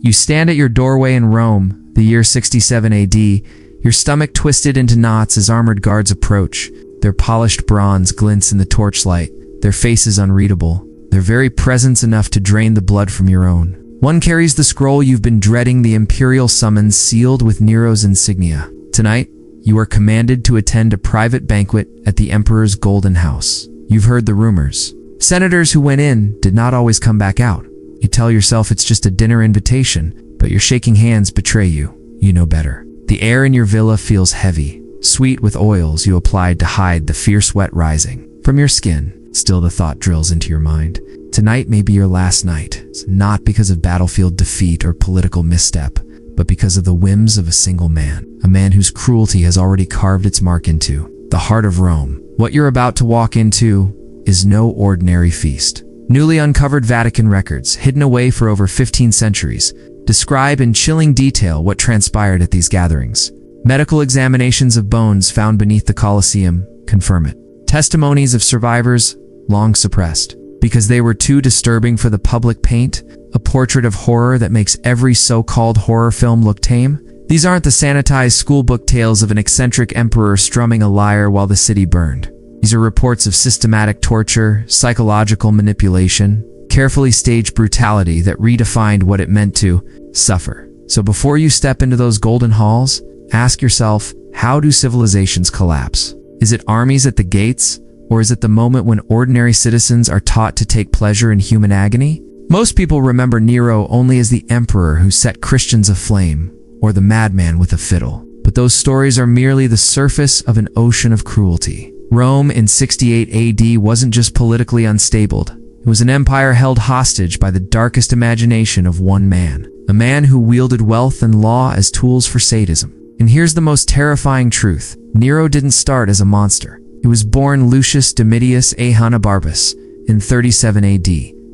You stand at your doorway in Rome, the year 67 AD, your stomach twisted into knots as armored guards approach. Their polished bronze glints in the torchlight, their faces unreadable, their very presence enough to drain the blood from your own. One carries the scroll you've been dreading, the imperial summons sealed with Nero's insignia. Tonight, you are commanded to attend a private banquet at the Emperor's Golden House. You've heard the rumors. Senators who went in did not always come back out. You tell yourself it's just a dinner invitation, but your shaking hands betray you. You know better. The air in your villa feels heavy, sweet with oils you applied to hide the fierce sweat rising from your skin. Still, the thought drills into your mind. Tonight may be your last night, not because of battlefield defeat or political misstep, but because of the whims of a single man, a man whose cruelty has already carved its mark into the heart of Rome. What you're about to walk into is no ordinary feast. Newly uncovered Vatican records, hidden away for over 15 centuries, describe in chilling detail what transpired at these gatherings. Medical examinations of bones found beneath the Colosseum confirm it. Testimonies of survivors long suppressed because they were too disturbing for the public paint, a portrait of horror that makes every so-called horror film look tame. These aren't the sanitized schoolbook tales of an eccentric emperor strumming a lyre while the city burned. These are reports of systematic torture, psychological manipulation, carefully staged brutality that redefined what it meant to suffer. So before you step into those golden halls, ask yourself, how do civilizations collapse? Is it armies at the gates? Or is it the moment when ordinary citizens are taught to take pleasure in human agony? Most people remember Nero only as the emperor who set Christians aflame, or the madman with a fiddle. But those stories are merely the surface of an ocean of cruelty. Rome in 68 AD wasn't just politically unstable. It was an empire held hostage by the darkest imagination of one man. A man who wielded wealth and law as tools for sadism. And here's the most terrifying truth. Nero didn't start as a monster. He was born Lucius Domitius Ahenobarbus in 37 AD,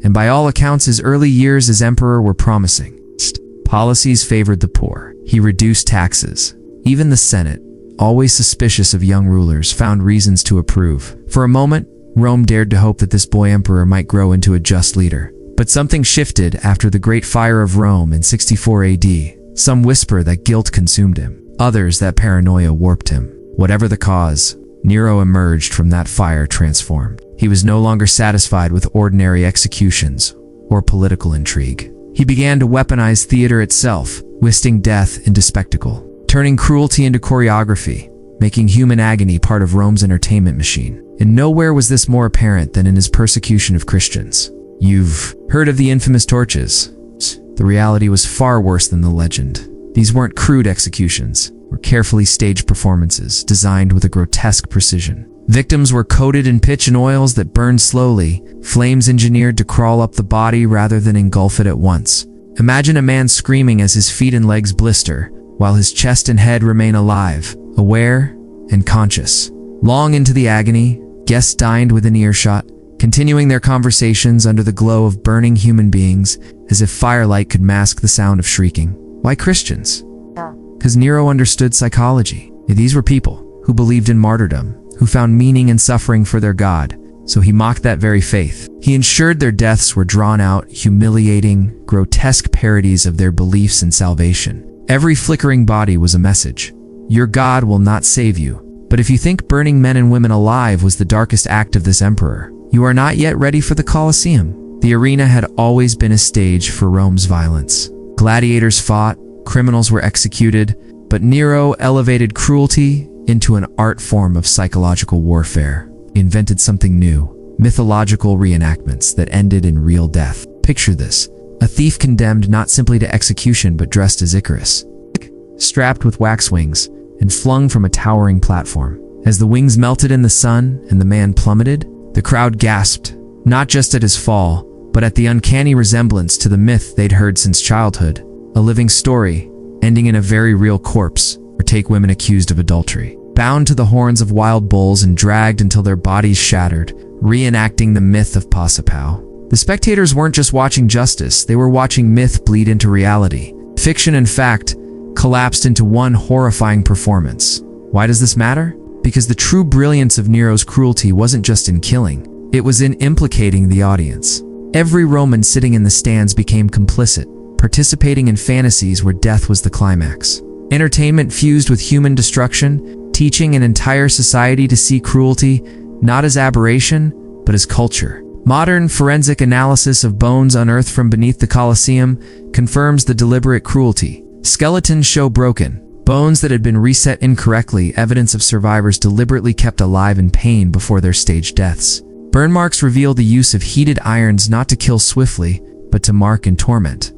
and by all accounts his early years as emperor were promising. Policies favored the poor. He reduced taxes. Even the Senate, always suspicious of young rulers, found reasons to approve. For a moment, Rome dared to hope that this boy emperor might grow into a just leader. But something shifted after the Great Fire of Rome in 64 AD. Some whisper that guilt consumed him. Others that paranoia warped him. Whatever the cause, Nero emerged from that fire transformed. He was no longer satisfied with ordinary executions or political intrigue. He began to weaponize theater itself, twisting death into spectacle, turning cruelty into choreography, making human agony part of Rome's entertainment machine. And nowhere was this more apparent than in his persecution of Christians. You've heard of the infamous torches. The reality was far worse than the legend. These weren't crude executions, were carefully staged performances designed with a grotesque precision. Victims were coated in pitch and oils that burned slowly, flames engineered to crawl up the body rather than engulf it at once. Imagine a man screaming as his feet and legs blister, while his chest and head remain alive, aware and conscious. Long into the agony, guests dined within earshot, continuing their conversations under the glow of burning human beings, as if firelight could mask the sound of shrieking. Why Christians? Because Nero understood psychology. These were people who believed in martyrdom, who found meaning in suffering for their God, so he mocked that very faith. He ensured their deaths were drawn out, humiliating, grotesque parodies of their beliefs in salvation. Every flickering body was a message. Your God will not save you. But if you think burning men and women alive was the darkest act of this emperor, you are not yet ready for the Colosseum. The arena had always been a stage for Rome's violence. Gladiators fought, criminals were executed, but Nero elevated cruelty into an art form of psychological warfare. He invented something new, mythological reenactments that ended in real death. Picture this, a thief condemned not simply to execution but dressed as Icarus, strapped with wax wings and flung from a towering platform. As the wings melted in the sun and the man plummeted, the crowd gasped, not just at his fall, but at the uncanny resemblance to the myth they'd heard since childhood. A living story, ending in a very real corpse, or take women accused of adultery, bound to the horns of wild bulls and dragged until their bodies shattered, reenacting the myth of Pasiphae. The spectators weren't just watching justice, they were watching myth bleed into reality. Fiction and fact collapsed into one horrifying performance. Why does this matter? Because the true brilliance of Nero's cruelty wasn't just in killing, it was in implicating the audience. Every Roman sitting in the stands became complicit. participating in fantasies where death was the climax. Entertainment fused with human destruction, teaching an entire society to see cruelty not as aberration, but as culture. Modern forensic analysis of bones unearthed from beneath the Colosseum confirms the deliberate cruelty. Skeletons show broken bones that had been reset incorrectly, evidence of survivors deliberately kept alive in pain before their staged deaths. Burn marks reveal the use of heated irons not to kill swiftly, but to mark and torment.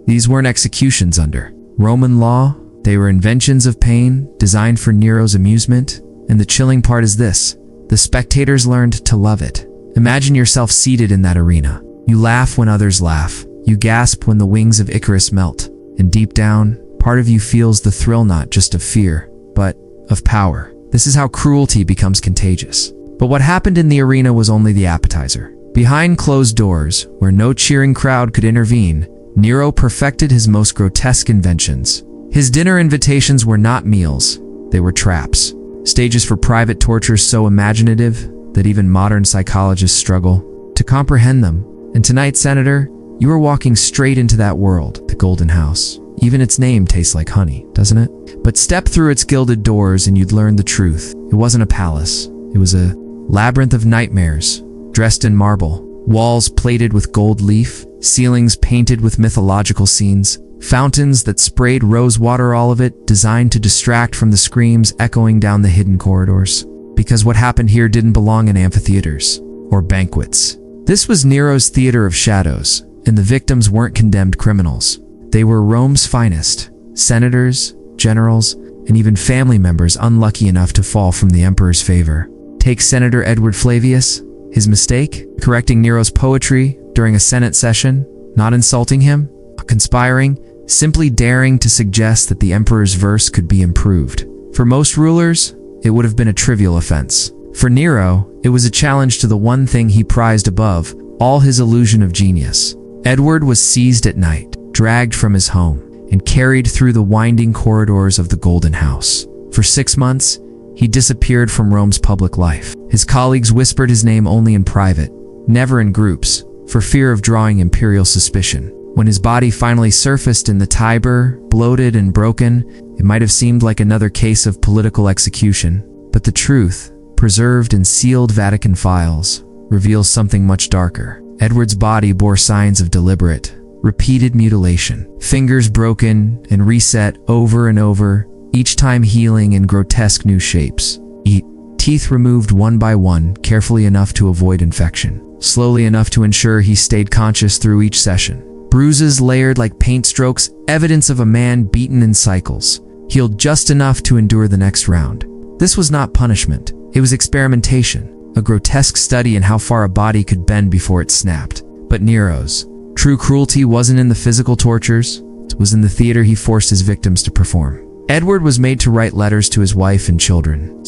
These weren't executions under Roman law, they were inventions of pain, designed for Nero's amusement, and the chilling part is this: the spectators learned to love it. Imagine yourself seated in that arena. You laugh when others laugh, you gasp when the wings of Icarus melt, and deep down, part of you feels the thrill not just of fear, but of power. This is how cruelty becomes contagious. But what happened in the arena was only the appetizer. Behind closed doors, where no cheering crowd could intervene, Nero perfected his most grotesque inventions. His dinner invitations were not meals, they were traps. Stages for private torture so imaginative that even modern psychologists struggle to comprehend them. And tonight, Senator, you are walking straight into that world, the Golden House. Even its name tastes like honey, doesn't it? But step through its gilded doors and you'd learn the truth. It wasn't a palace. It was a labyrinth of nightmares, dressed in marble, walls plated with gold leaf, ceilings painted with mythological scenes, fountains that sprayed rose water, all of it designed to distract from the screams echoing down the hidden corridors. Because what happened here didn't belong in amphitheaters or banquets. This was Nero's theater of shadows, and the victims weren't condemned criminals. They were Rome's finest, senators, generals, and even family members unlucky enough to fall from the emperor's favor. Take Senator Edward Flavius, his mistake, correcting Nero's poetry during a Senate session, not insulting him, conspiring, simply daring to suggest that the emperor's verse could be improved. For most rulers, it would have been a trivial offense. For Nero, it was a challenge to the one thing he prized above all, his illusion of genius. Edward was seized at night, dragged from his home, and carried through the winding corridors of the Golden House. For 6 months, he disappeared from Rome's public life. His colleagues whispered his name only in private, never in groups, for fear of drawing imperial suspicion. When his body finally surfaced in the Tiber, bloated and broken, it might have seemed like another case of political execution. But the truth, preserved in sealed Vatican files, reveals something much darker. Edward's body bore signs of deliberate, repeated mutilation. Fingers broken and reset over and over, each time healing in grotesque new shapes. Teeth removed one by one, carefully enough to avoid infection, slowly enough to ensure he stayed conscious through each session. Bruises layered like paint strokes, evidence of a man beaten in cycles, healed just enough to endure the next round. This was not punishment, it was experimentation, a grotesque study in how far a body could bend before it snapped. But Nero's true cruelty wasn't in the physical tortures, it was in the theater he forced his victims to perform. Edward was made to write letters to his wife and children.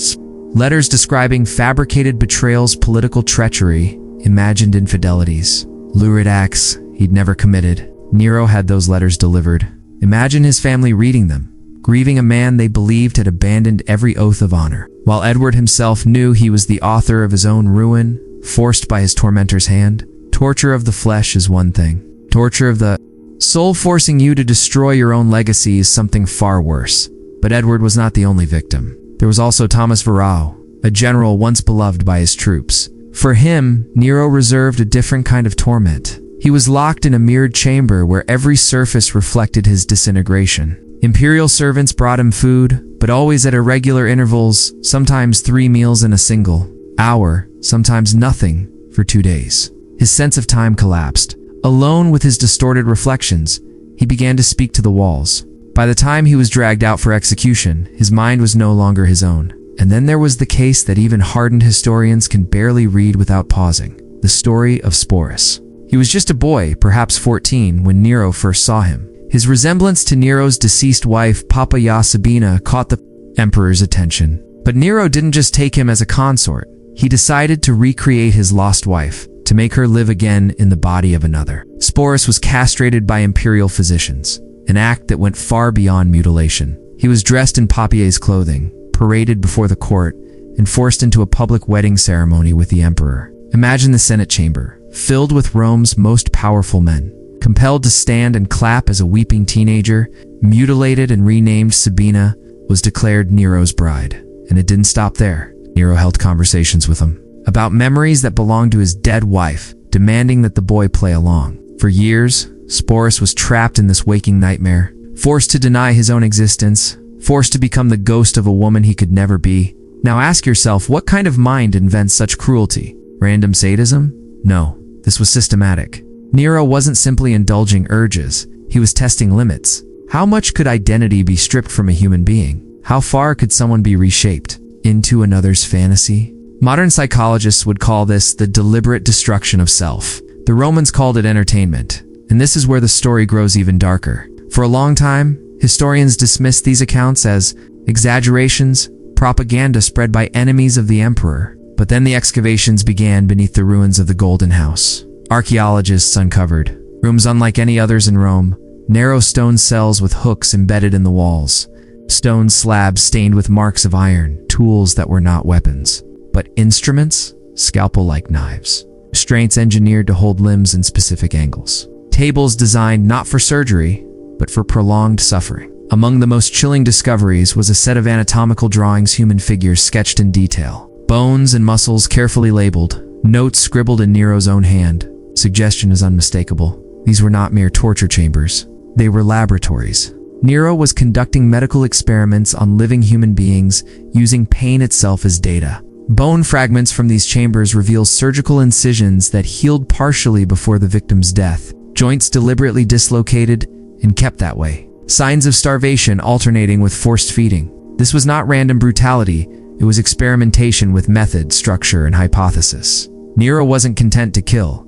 Letters describing fabricated betrayals, political treachery, imagined infidelities, lurid acts he'd never committed. Nero had those letters delivered. Imagine his family reading them, grieving a man they believed had abandoned every oath of honor, while Edward himself knew he was the author of his own ruin, forced by his tormentor's hand. Torture of the flesh is one thing. Torture of the soul, forcing you to destroy your own legacy, is something far worse. But Edward was not the only victim. There was also Thomas Varro, a general once beloved by his troops. For him, Nero reserved a different kind of torment. He was locked in a mirrored chamber where every surface reflected his disintegration. Imperial servants brought him food, but always at irregular intervals, sometimes 3 meals in a single hour, sometimes nothing for 2 days. His sense of time collapsed. Alone with his distorted reflections, he began to speak to the walls. By the time he was dragged out for execution, his mind was no longer his own. And then there was the case that even hardened historians can barely read without pausing: the story of Sporus. He was just a boy, perhaps 14, when Nero first saw him. His resemblance to Nero's deceased wife, Poppaea Sabina, caught the emperor's attention. But Nero didn't just take him as a consort. He decided to recreate his lost wife, to make her live again in the body of another. Sporus was castrated by imperial physicians, an act that went far beyond mutilation. He was dressed in Poppyea's clothing, paraded before the court, and forced into a public wedding ceremony with the emperor. Imagine the Senate chamber, filled with Rome's most powerful men, Compelled to stand and clap as a weeping teenager, mutilated and renamed Sabina was declared Nero's bride. And it didn't stop there. Nero held conversations with him about memories that belonged to his dead wife, demanding that the boy play along. For years, Sporus was trapped in this waking nightmare, forced to deny his own existence, forced to become the ghost of a woman he could never be. Now ask yourself, what kind of mind invents such cruelty? Random sadism? No, this was systematic. Nero wasn't simply indulging urges, he was testing limits. How much could identity be stripped from a human being? How far could someone be reshaped into another's fantasy? Modern psychologists would call this the deliberate destruction of self. The Romans called it entertainment. And this is where the story grows even darker. For a long time, historians dismissed these accounts as exaggerations, propaganda spread by enemies of the emperor. But then the excavations began beneath the ruins of the Golden House. Archaeologists uncovered rooms unlike any others in Rome, narrow stone cells with hooks embedded in the walls, stone slabs stained with marks of iron, tools that were not weapons, but instruments, scalpel-like knives, restraints engineered to hold limbs in specific angles, tables designed not for surgery, but for prolonged suffering. Among the most chilling discoveries was a set of anatomical drawings, human figures sketched in detail, bones and muscles carefully labeled, notes scribbled in Nero's own hand. Suggestion is unmistakable. These were not mere torture chambers. They were laboratories. Nero was conducting medical experiments on living human beings, using pain itself as data. Bone fragments from these chambers reveal surgical incisions that healed partially before the victim's death, joints deliberately dislocated and kept that way, signs of starvation alternating with forced feeding. This was not random brutality, it was experimentation with method, structure, and hypothesis. Nero wasn't content to kill.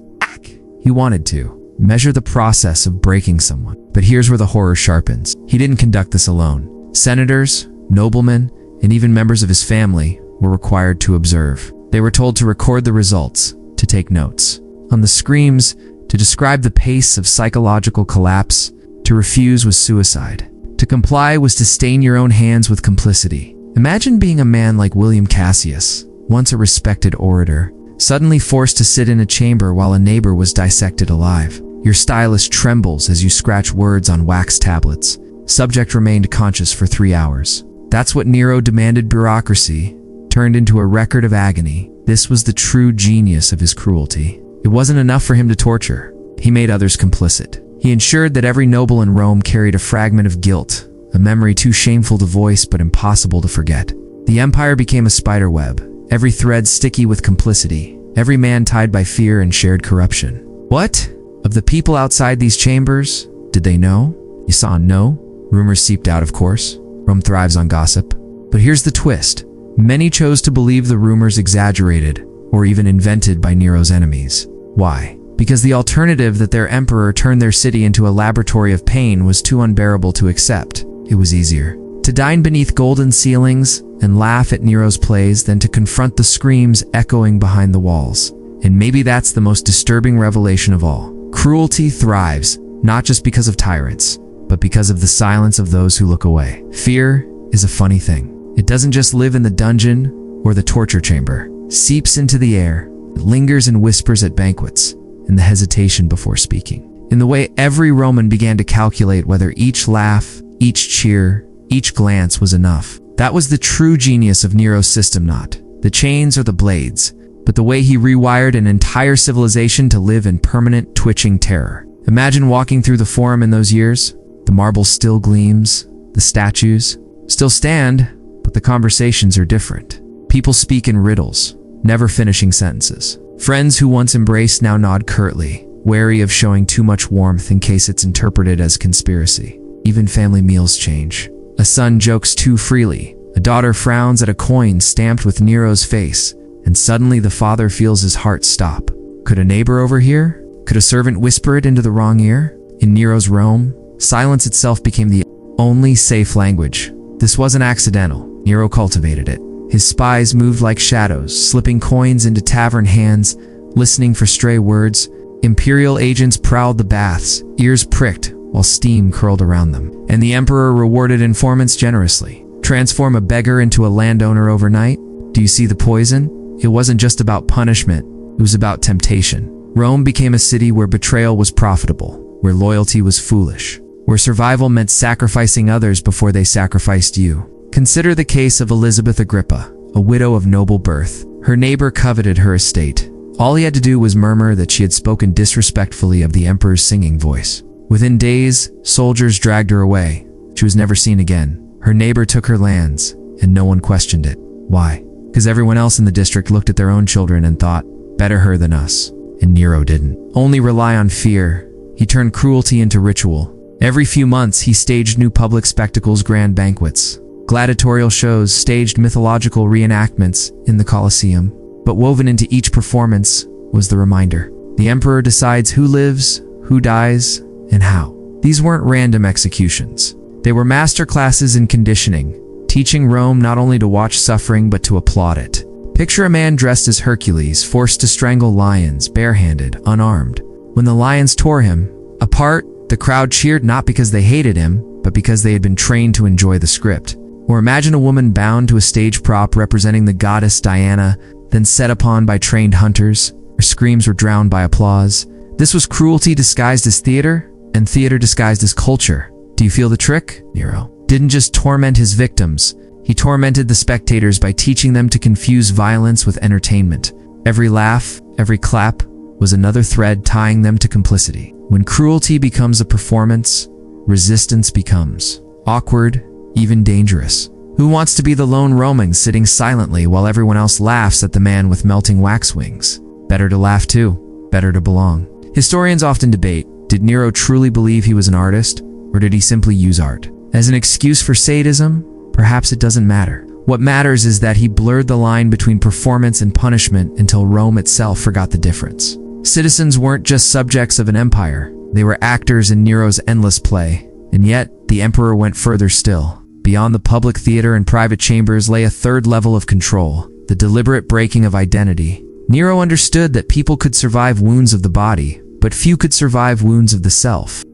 He wanted to measure the process of breaking someone. But here's where the horror sharpens. He didn't conduct this alone. Senators, noblemen, and even members of his family were required to observe. They were told to record the results, to take notes on the screams, to describe the pace of psychological collapse. To refuse was suicide. To comply was to stain your own hands with complicity. Imagine being a man like William Cassius, once a respected orator, suddenly forced to sit in a chamber while a neighbor was dissected alive. Your stylus trembles as you scratch words on wax tablets. Subject remained conscious for 3 hours. That's what Nero demanded. Bureaucracy turned into a record of agony. This was the true genius of his cruelty. It wasn't enough for him to torture. He made others complicit. He ensured that every noble in Rome carried a fragment of guilt, a memory too shameful to voice but impossible to forget. The empire became a spider web, every thread sticky with complicity, every man tied by fear and shared corruption. What? Of the people outside these chambers, did they know? You saw no? Rumors seeped out, of course. Rome thrives on gossip. But here's the twist. Many chose to believe the rumors exaggerated, or even invented by Nero's enemies. Why? Because the alternative that their emperor turned their city into a laboratory of pain was too unbearable to accept. It was easier to dine beneath golden ceilings and laugh at Nero's plays than to confront the screams echoing behind the walls. And maybe that's the most disturbing revelation of all. Cruelty thrives, not just because of tyrants, but because of the silence of those who look away. Fear is a funny thing. It doesn't just live in the dungeon or the torture chamber. It seeps into the air, it lingers in whispers at banquets, in the hesitation before speaking. In the way every Roman began to calculate whether each laugh, each cheer, each glance was enough. That was the true genius of Nero's system, not the chains or the blades, but the way he rewired an entire civilization to live in permanent, twitching terror. Imagine walking through the Forum in those years. The marble still gleams, the statues still stand, but the conversations are different. People speak in riddles, never finishing sentences. Friends who once embraced now nod curtly, wary of showing too much warmth in case it's interpreted as conspiracy. Even family meals change. A son jokes too freely, a daughter frowns at a coin stamped with Nero's face, and suddenly the father feels his heart stop. Could a neighbor overhear? Could a servant whisper it into the wrong ear? In Nero's Rome, silence itself became the only safe language. This wasn't accidental. Nero cultivated it. His spies moved like shadows, slipping coins into tavern hands, listening for stray words. Imperial agents prowled the baths, ears pricked, while steam curled around them. And the emperor rewarded informants generously. Transform a beggar into a landowner overnight? Do you see the poison? It wasn't just about punishment, it was about temptation. Rome became a city where betrayal was profitable, where loyalty was foolish, where survival meant sacrificing others before they sacrificed you. Consider the case of Elizabeth Agrippa, a widow of noble birth. Her neighbor coveted her estate. All he had to do was murmur that she had spoken disrespectfully of the emperor's singing voice. Within days, soldiers dragged her away. She was never seen again. Her neighbor took her lands, and no one questioned it. Why? Because everyone else in the district looked at their own children and thought, better her than us. And Nero didn't only rely on fear, he turned cruelty into ritual. Every few months, he staged new public spectacles, grand banquets, gladiatorial shows, staged mythological reenactments in the Colosseum. But woven into each performance was the reminder: the emperor decides who lives, who dies, and how. These weren't random executions. They were master classes in conditioning, teaching Rome not only to watch suffering but to applaud it. Picture a man dressed as Hercules, forced to strangle lions, barehanded, unarmed. When the lions tore him apart, the crowd cheered not because they hated him, but because they had been trained to enjoy the script. Or imagine a woman bound to a stage prop representing the goddess Diana, then set upon by trained hunters. Her screams were drowned by applause. This was cruelty disguised as theater, and theater disguised as culture. Do you feel the trick? Nero didn't just torment his victims, he tormented the spectators by teaching them to confuse violence with entertainment. Every laugh, every clap, was another thread tying them to complicity. When cruelty becomes a performance, resistance becomes awkward, even dangerous. Who wants to be the lone Roman sitting silently while everyone else laughs at the man with melting wax wings? Better to laugh too, better to belong. Historians often debate, did Nero truly believe he was an artist, or did he simply use art as an excuse for sadism? Perhaps it doesn't matter. What matters is that he blurred the line between performance and punishment until Rome itself forgot the difference. Citizens weren't just subjects of an empire, they were actors in Nero's endless play. And yet, the emperor went further still. Beyond the public theater and private chambers lay a third level of control, the deliberate breaking of identity. Nero understood that people could survive wounds of the body, but few could survive wounds of the self.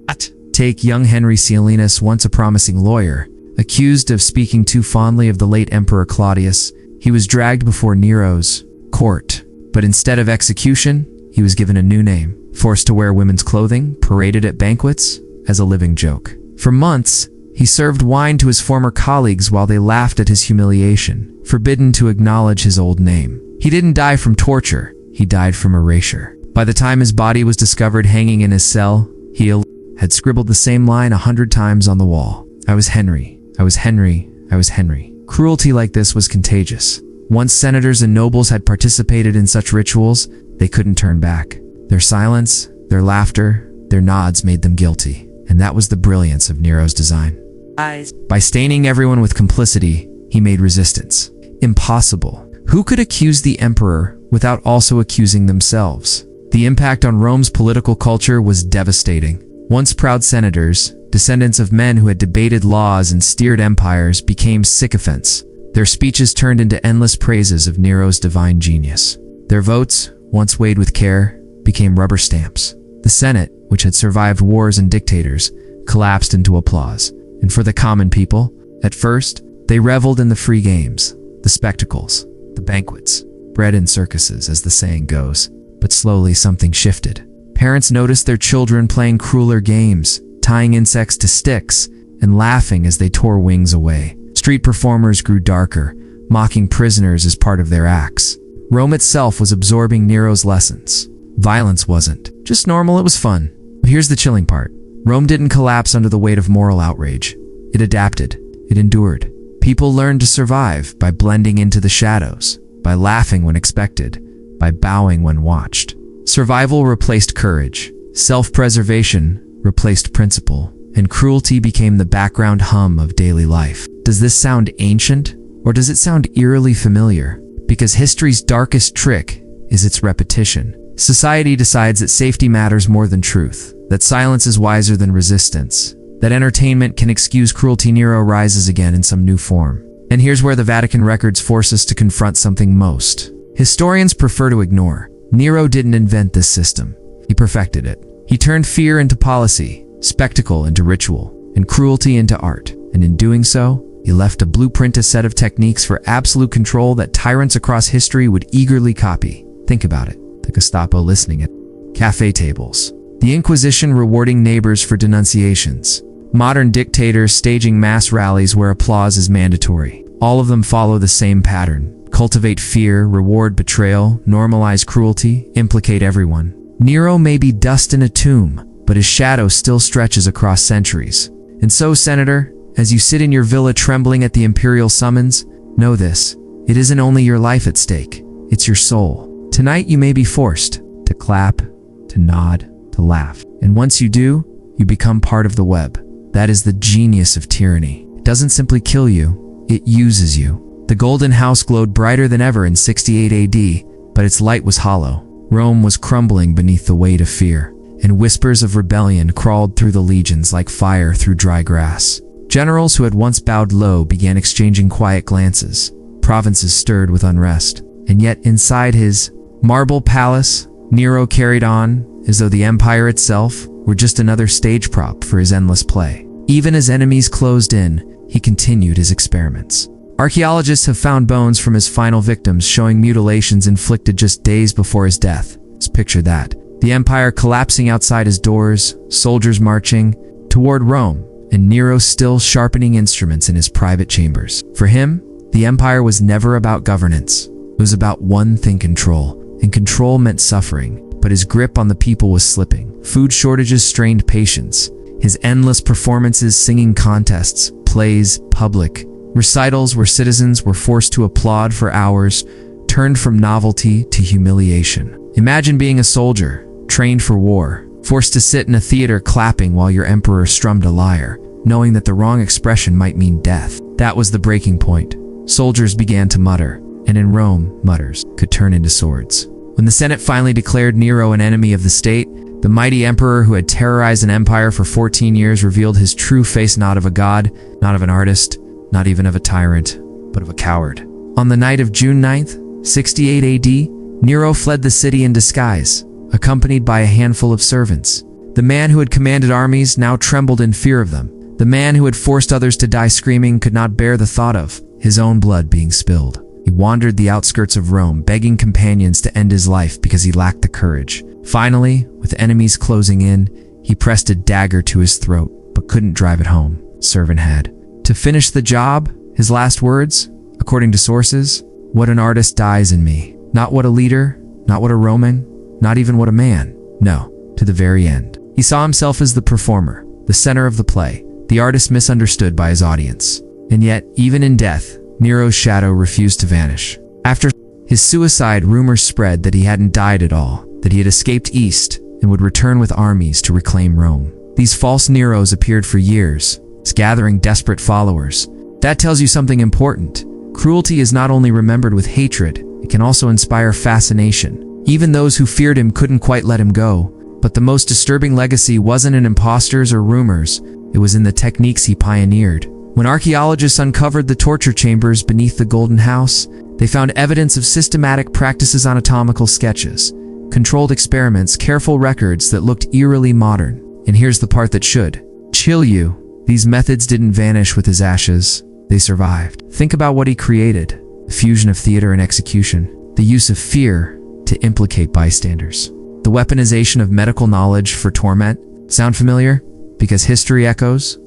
Take young Henry Silenus, once a promising lawyer. Accused of speaking too fondly of the late Emperor Claudius, he was dragged before Nero's court. But instead of execution, he was given a new name, forced to wear women's clothing, paraded at banquets as a living joke. For months, he served wine to his former colleagues while they laughed at his humiliation, forbidden to acknowledge his old name. He didn't die from torture, he died from erasure. By the time his body was discovered hanging in his cell, he had scribbled the same line 100 times on the wall. I was Henry. I was Henry. I was Henry. Cruelty like this was contagious. Once senators and nobles had participated in such rituals, they couldn't turn back. Their silence, their laughter, their nods made them guilty. And that was the brilliance of Nero's design. By staining everyone with complicity, he made resistance impossible. Who could accuse the emperor without also accusing themselves? The impact on Rome's political culture was devastating. Once proud senators, descendants of men who had debated laws and steered empires, became sycophants. Their speeches turned into endless praises of Nero's divine genius. Their votes, once weighed with care, became rubber stamps. The Senate, which had survived wars and dictators, collapsed into applause. And for the common people, at first, they reveled in the free games, the spectacles, the banquets, bread and circuses, as the saying goes. But slowly something shifted. Parents noticed their children playing crueler games, tying insects to sticks, and laughing as they tore wings away. Street performers grew darker, mocking prisoners as part of their acts. Rome itself was absorbing Nero's lessons. Violence wasn't just normal, it was fun. But here's the chilling part. Rome didn't collapse under the weight of moral outrage. It adapted. It endured. People learned to survive by blending into the shadows, by laughing when expected, by bowing when watched. Survival replaced courage. Self-preservation replaced principle. And cruelty became the background hum of daily life. Does this sound ancient? Or does it sound eerily familiar? Because history's darkest trick is its repetition. Society decides that safety matters more than truth, that silence is wiser than resistance, that entertainment can excuse cruelty. Nero rises again in some new form. And here's where the Vatican records force us to confront something most historians prefer to ignore. Nero didn't invent this system. He perfected it. He turned fear into policy, spectacle into ritual, and cruelty into art. And in doing so, he left a blueprint, a set of techniques for absolute control that tyrants across history would eagerly copy. Think about it. The Gestapo listening at cafe tables, The Inquisition rewarding neighbors for denunciations. Modern dictators staging mass rallies where applause is mandatory. All of them follow the same pattern. Cultivate fear, reward betrayal, normalize cruelty, implicate everyone. Nero may be dust in a tomb, but his shadow still stretches across centuries. And so, Senator, as you sit in your villa trembling at the imperial summons, know this: it isn't only your life at stake, it's your soul. Tonight you may be forced to clap, to nod, to laugh. And once you do, you become part of the web. That is the genius of tyranny. It doesn't simply kill you, it uses you. The Golden House glowed brighter than ever in 68 AD, but its light was hollow. Rome was crumbling beneath the weight of fear, and whispers of rebellion crawled through the legions like fire through dry grass. Generals who had once bowed low began exchanging quiet glances. Provinces stirred with unrest. And yet inside his marble palace, Nero carried on as though the empire itself were just another stage prop for his endless play. Even as enemies closed in, he continued his experiments. Archaeologists have found bones from his final victims showing mutilations inflicted just days before his death. Just picture that. The empire collapsing outside his doors, soldiers marching toward Rome, and Nero still sharpening instruments in his private chambers. For him, the empire was never about governance. It was about one thing: control. And control meant suffering, but his grip on the people was slipping. Food shortages strained patience. His endless performances, singing contests, plays, public recitals where citizens were forced to applaud for hours, turned from novelty to humiliation. Imagine being a soldier, trained for war, forced to sit in a theater clapping while your emperor strummed a lyre, knowing that the wrong expression might mean death. That was the breaking point. Soldiers began to mutter, and in Rome, mutters could turn into swords. When the Senate finally declared Nero an enemy of the state, the mighty emperor who had terrorized an empire for 14 years revealed his true face: not of a god, not of an artist, not even of a tyrant, but of a coward. On the night of June 9th, 68 AD, Nero fled the city in disguise, accompanied by a handful of servants. The man who had commanded armies now trembled in fear of them. The man who had forced others to die screaming could not bear the thought of his own blood being spilled. He wandered the outskirts of Rome, begging companions to end his life because he lacked the courage. Finally, with enemies closing in, he pressed a dagger to his throat, but couldn't drive it home. Servant had to finish the job. His last words, according to sources: "What an artist dies in me. Not what a leader, not what a Roman, not even what a man. No, to the very end." He saw himself as the performer, the center of the play, the artist misunderstood by his audience. And yet, even in death, Nero's shadow refused to vanish. After his suicide, rumors spread that he hadn't died at all, that he had escaped east and would return with armies to reclaim Rome. These false Neros appeared for years, gathering desperate followers. That tells you something important. Cruelty is not only remembered with hatred, it can also inspire fascination. Even those who feared him couldn't quite let him go. But the most disturbing legacy wasn't in imposters or rumors, it was in the techniques he pioneered. When archaeologists uncovered the torture chambers beneath the Golden House, they found evidence of systematic practices: anatomical sketches, controlled experiments, careful records that looked eerily modern. And here's the part that should chill you. These methods didn't vanish with his ashes, they survived. Think about what he created: the fusion of theater and execution, the use of fear to implicate bystanders, the weaponization of medical knowledge for torment. Sound familiar? Because history echoes.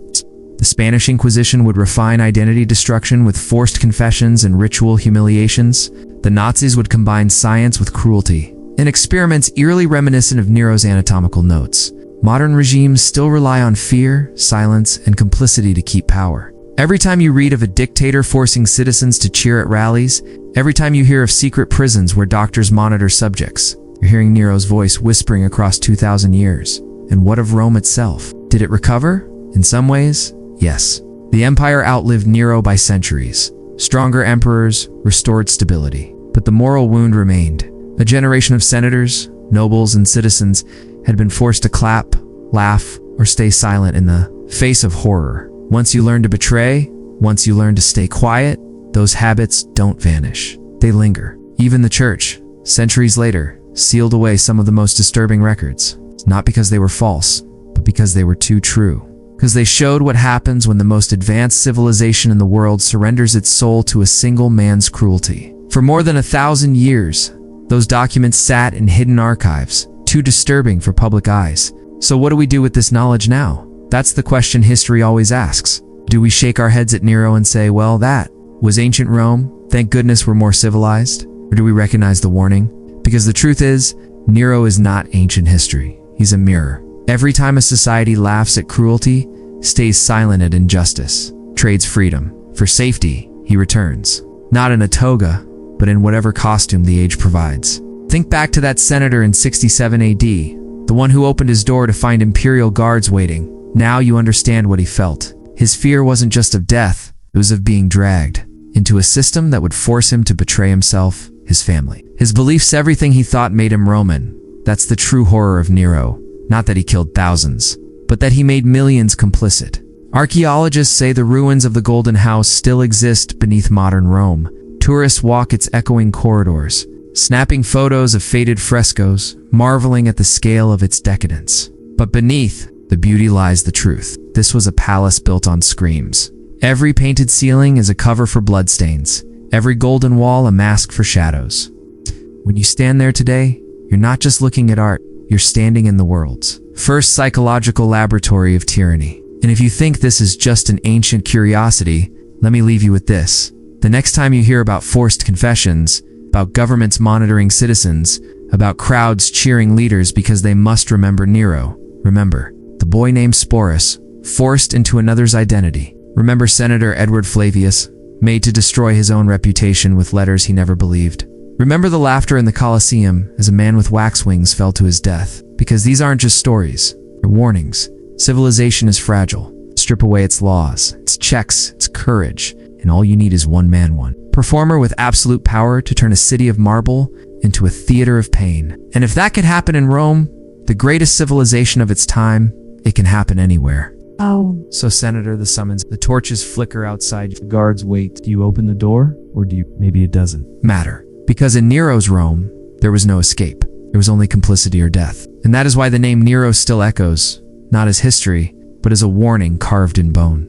The Spanish Inquisition would refine identity destruction with forced confessions and ritual humiliations. The Nazis would combine science with cruelty, in experiments eerily reminiscent of Nero's anatomical notes. Modern regimes still rely on fear, silence, and complicity to keep power. Every time you read of a dictator forcing citizens to cheer at rallies, every time you hear of secret prisons where doctors monitor subjects, you're hearing Nero's voice whispering across 2,000 years. And what of Rome itself? Did it recover? In some ways, yes. The empire outlived Nero by centuries. Stronger emperors restored stability, but the moral wound remained. A generation of senators, nobles, and citizens had been forced to clap, laugh, or stay silent in the face of horror. Once you learn to betray, once you learn to stay quiet, those habits don't vanish. They linger. Even the church, centuries later, sealed away some of the most disturbing records. Not because they were false, but because they were too true. Because they showed what happens when the most advanced civilization in the world surrenders its soul to a single man's cruelty. For more than 1,000 years, those documents sat in hidden archives, too disturbing for public eyes, So what do we do with this knowledge now? That's the question history always asks. Do we shake our heads at Nero and say, well, that was ancient Rome, thank goodness we're more civilized? Or do we recognize the warning? Because the truth is, Nero is not ancient history. He's a mirror. Every time a society laughs at cruelty, stays silent at injustice, trades freedom for safety, he returns. Not in a toga, but in whatever costume the age provides. Think back to that senator in 67 AD, the one who opened his door to find imperial guards waiting. Now you understand what he felt. His fear wasn't just of death, it was of being dragged into a system that would force him to betray himself, his family. His beliefs, everything he thought made him Roman. That's the true horror of Nero. Not that he killed thousands, but that he made millions complicit. Archaeologists say the ruins of the Golden House still exist beneath modern Rome. Tourists walk its echoing corridors, snapping photos of faded frescoes, marveling at the scale of its decadence. But beneath the beauty lies the truth. This was a palace built on screams. Every painted ceiling is a cover for bloodstains. Every golden wall a mask for shadows. When you stand there today, you're not just looking at art, you're standing in the world's first psychological laboratory of tyranny. And if you think this is just an ancient curiosity, let me leave you with this. The next time you hear about forced confessions, about governments monitoring citizens, about crowds cheering leaders because they must remember Nero, remember, the boy named Sporus, forced into another's identity. Remember Senator Edward Flavius, made to destroy his own reputation with letters he never believed. Remember the laughter in the Colosseum as a man with wax wings fell to his death. Because these aren't just stories, they're warnings. Civilization is fragile. Strip away its laws, its checks, its courage, and all you need is one man, one performer with absolute power to turn a city of marble into a theater of pain. And if that could happen in Rome, the greatest civilization of its time, it can happen anywhere. Oh. So Senator, the summons, the torches flicker outside, the guards wait. Do you open the door, or do you? Maybe it doesn't matter. Because in Nero's Rome, there was no escape. There was only complicity or death. And that is why the name Nero still echoes, not as history, but as a warning carved in bone.